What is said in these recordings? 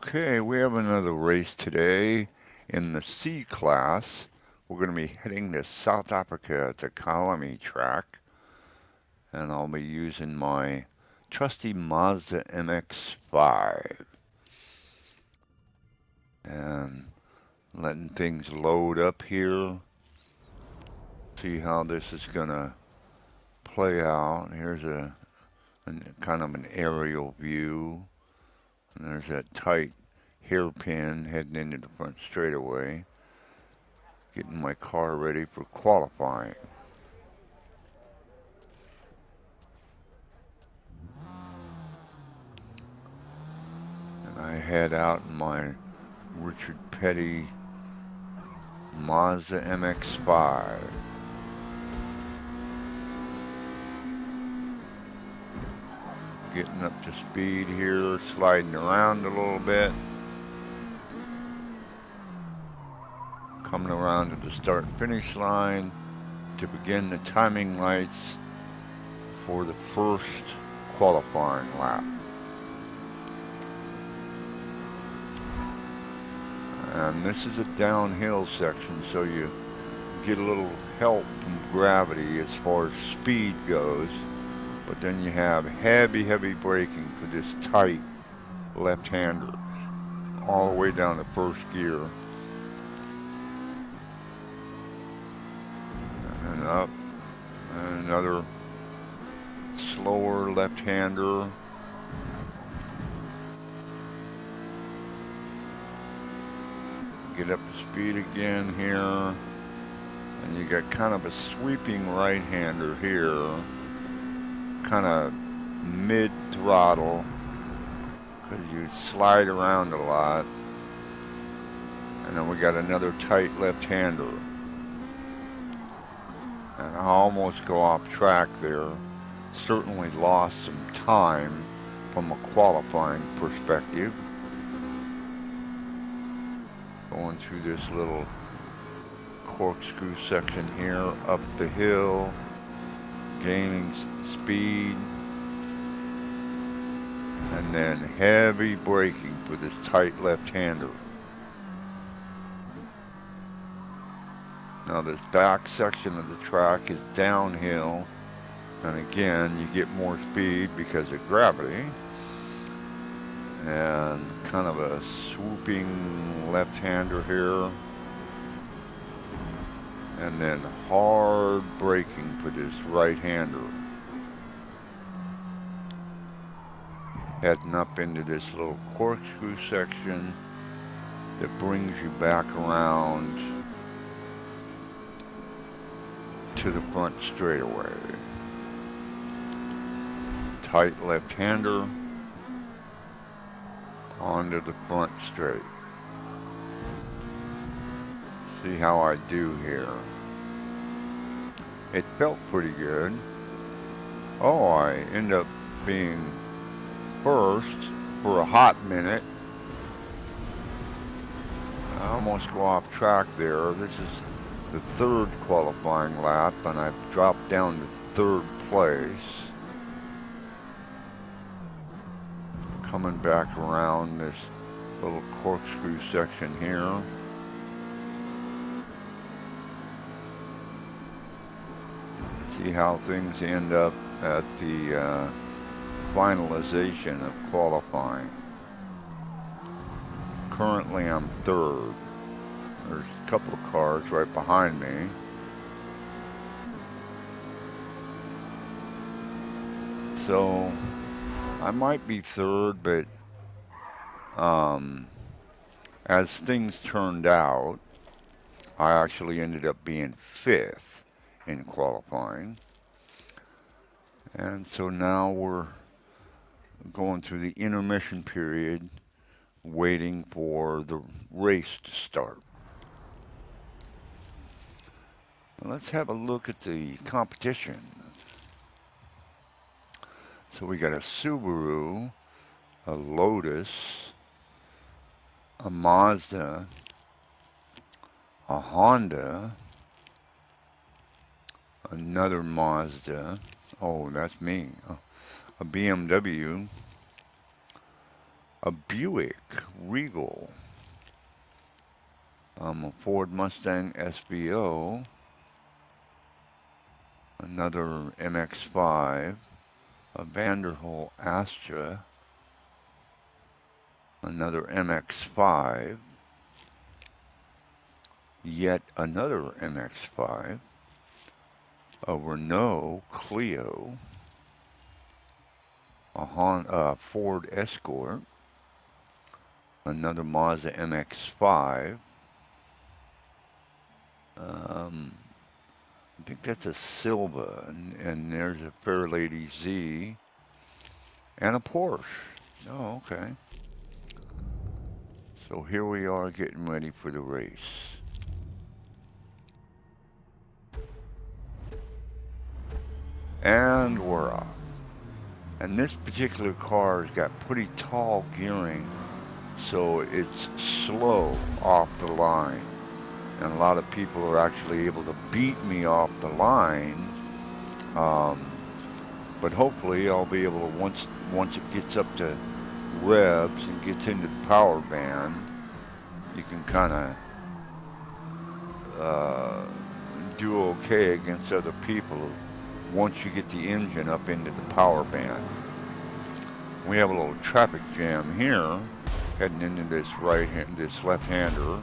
Okay, we have another race today in the C class. We're going to be heading to South Africa at the Kyalami track, and I'll be using my trusty Mazda MX-5 and letting things load up here. See how this is going to play out. Here's a kind of an aerial view, and there's that tight hairpin heading into the front straightaway. Getting my car ready for qualifying. And I head out in my Richard Petty Mazda MX-5. Getting up to speed here, sliding around a little bit. Coming around to the start-finish line to begin the timing lights for the first qualifying lap. And this is a downhill section, so you get a little help from gravity as far as speed goes. But then you have heavy braking for this tight left-hander all the way down to first gear. And up. And another slower left-hander. Get up to speed again here. And you got kind of a sweeping right-hander here. Kind of mid-throttle. Because you slide around a lot. And then we got another tight left-hander. And I almost go off track there. Certainly lost some time from a qualifying perspective. Going through this little corkscrew section here, up the hill, gaining speed, and then heavy braking for this tight left-hander. Now this back section of the track is downhill, and again you get more speed because of gravity, and kind of a swooping left-hander here, and then hard braking for this right-hander. Heading up into this little corkscrew section that brings you back around to the front straightaway. Tight left-hander onto the front straight. See how I do here. It felt pretty good. Oh, I end up being first for a hot minute. I almost go off track there. This is the third qualifying lap, and I've dropped down to third place. Coming back around this little corkscrew section here. See how things end up at the finalization of qualifying. Currently I'm third. There's a couple of cars right behind me. So I might be third, but as things turned out, I actually ended up being fifth in qualifying. And so now we're going through the intermission period, waiting for the race to start. Let's have a look at the competition. So we got a Subaru, a Lotus, a Mazda, a Honda, another Mazda, oh that's me, a BMW, a Buick Regal, a Ford Mustang SVO, another MX-5, a Vanderhol Astra, another MX-5, yet another MX-5, a Renault Clio, a Ford Escort, another Mazda MX-5. I think that's a Silva, and there's a Fairlady Z, and a Porsche. Oh, okay. So here we are getting ready for the race. And we're off. And this particular car has got pretty tall gearing, so it's slow off the line. And a lot of people are actually able to beat me off the line. But hopefully I'll be able to, once it gets up to revs and gets into the power band, you can kind of do okay against other people once you get the engine up into the power band. We have a little traffic jam here, heading into this this left-hander,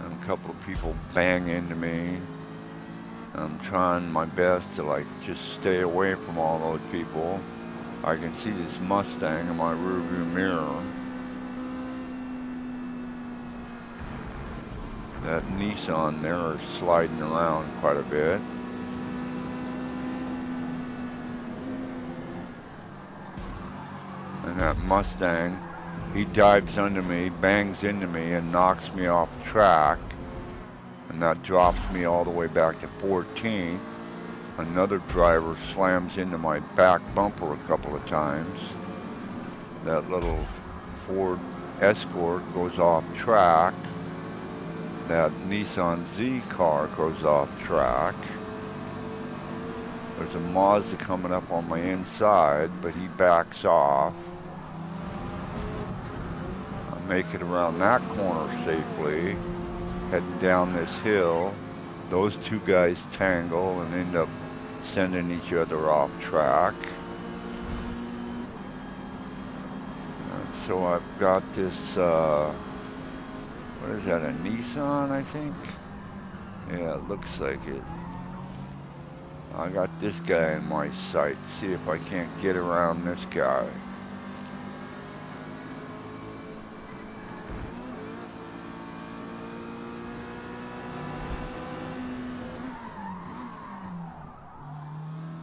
and a couple of people bang into me. I'm trying my best to just stay away from all those people. I can see this Mustang in my rearview mirror. That Nissan there is sliding around quite a bit. And that Mustang, he dives under me, bangs into me, and knocks me off track. And that drops me all the way back to 14th. Another driver slams into my back bumper a couple of times. That little Ford Escort goes off track. That Nissan Z car goes off track. There's a Mazda coming up on my inside, but he backs off. I make it around that corner safely, heading down this hill. Those two guys tangle and end up sending each other off track. So I've got this, what is that, a Nissan, I think? Yeah, it looks like it. I got this guy in my sight. See if I can't get around this guy.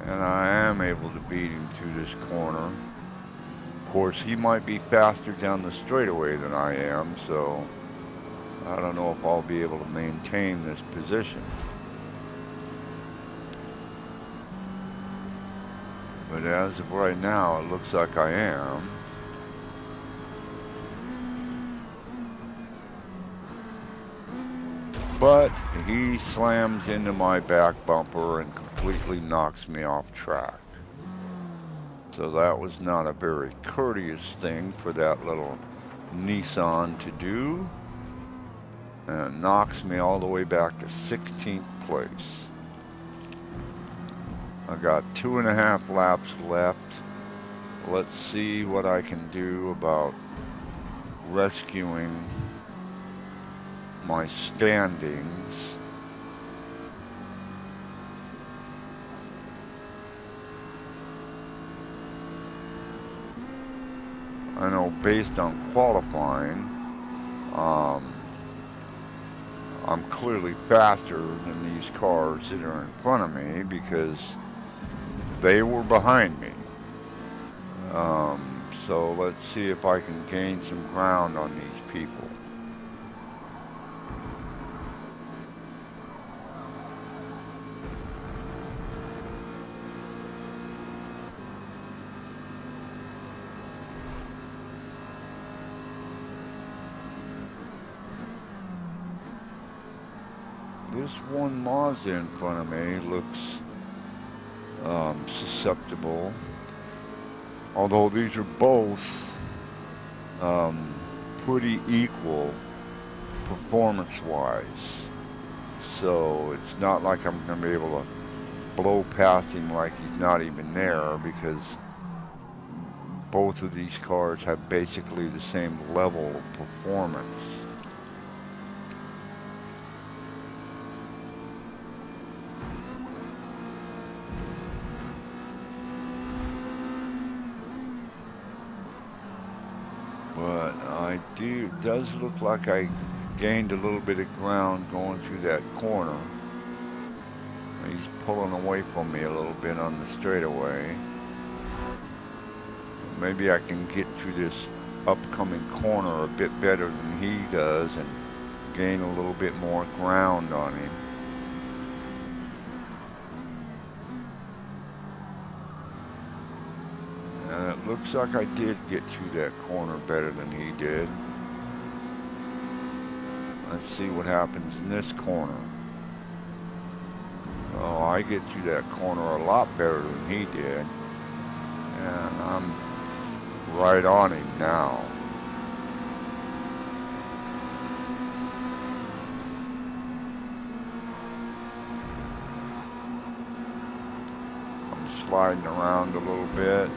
And I am able to beat him through this corner. Of course, he might be faster down the straightaway than I am, so I don't know if I'll be able to maintain this position. But as of right now, it looks like I am. But he slams into my back bumper and completely knocks me off track. So that was not a very courteous thing for that little Nissan to do. And it knocks me all the way back to 16th place. I got 2.5 laps left. Let's see what I can do about rescuing my standings. I know based on qualifying, I'm clearly faster than these cars that are in front of me because they were behind me. So let's see if I can gain some ground on these people. This one Mazda in front of me looks susceptible. Although these are both um, pretty equal performance-wise. So it's not like I'm going to be able to blow past him like he's not even there, because both of these cars have basically the same level of performance. But it does look like I gained a little bit of ground going through that corner. He's pulling away from me a little bit on the straightaway. Maybe I can get through this upcoming corner a bit better than he does and gain a little bit more ground on him. And it looks like I did get through that corner better than he did. Let's see what happens in this corner. Oh, I get through that corner a lot better than he did. And I'm right on him now. I'm sliding around a little bit.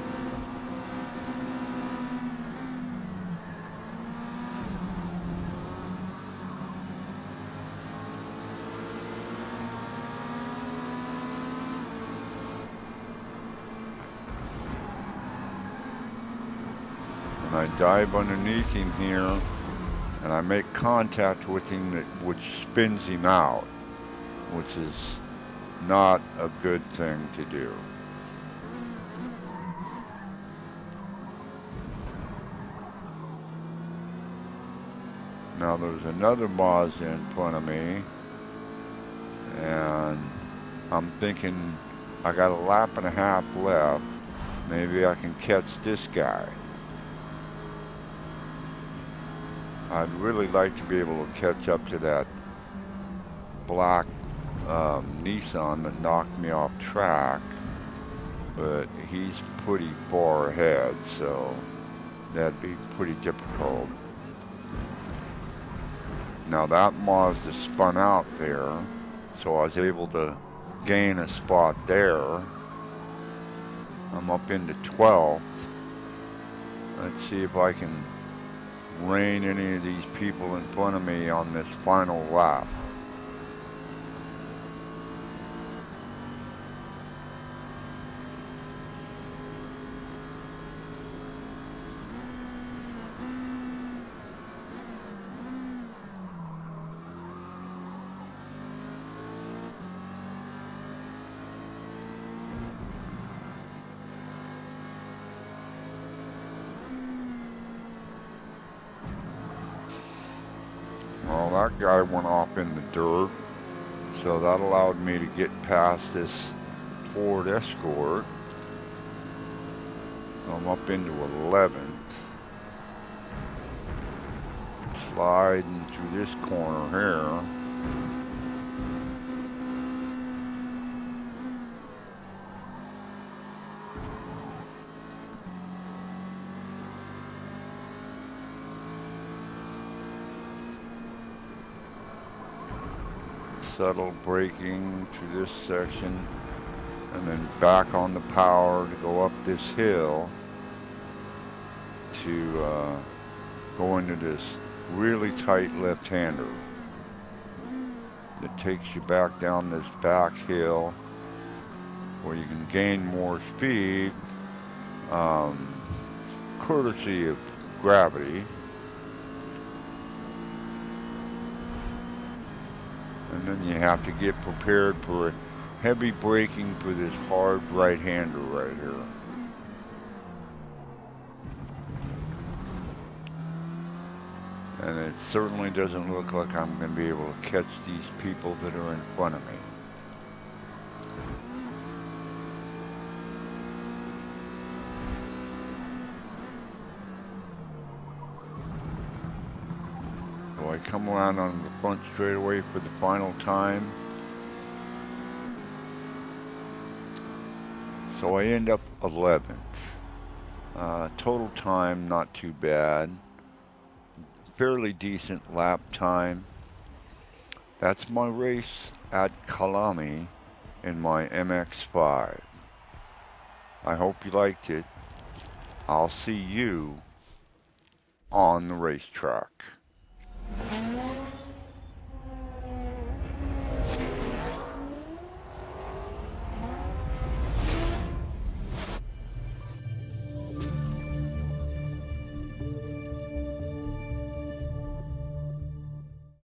I dive underneath him here, and I make contact with him, which spins him out, which is not a good thing to do. Now there's another Mazda in front of me, and I'm thinking I got a lap and a half left. Maybe I can catch this guy. I'd really like to be able to catch up to that black Nissan that knocked me off track, but he's pretty far ahead, so that'd be pretty difficult. Now that Mazda spun out there, so I was able to gain a spot there. I'm up into 12th. Let's see if I can rein any of these people in front of me on this final lap. Well, that guy went off in the dirt, so that allowed me to get past this Ford Escort. I'm up into 11th. Sliding through this corner here. Subtle braking through this section, and then back on the power to go up this hill to go into this really tight left-hander that takes you back down this back hill where you can gain more speed, courtesy of gravity. And then you have to get prepared for heavy braking for this hard right-hander right here. And it certainly doesn't look like I'm going to be able to catch these people that are in front of me. So I come around on the front straightaway for the final time. So I end up 11th. Total time, not too bad. fairly decent lap time. That's my race at Kyalami in my MX-5. I hope you liked it. I'll see you on the racetrack.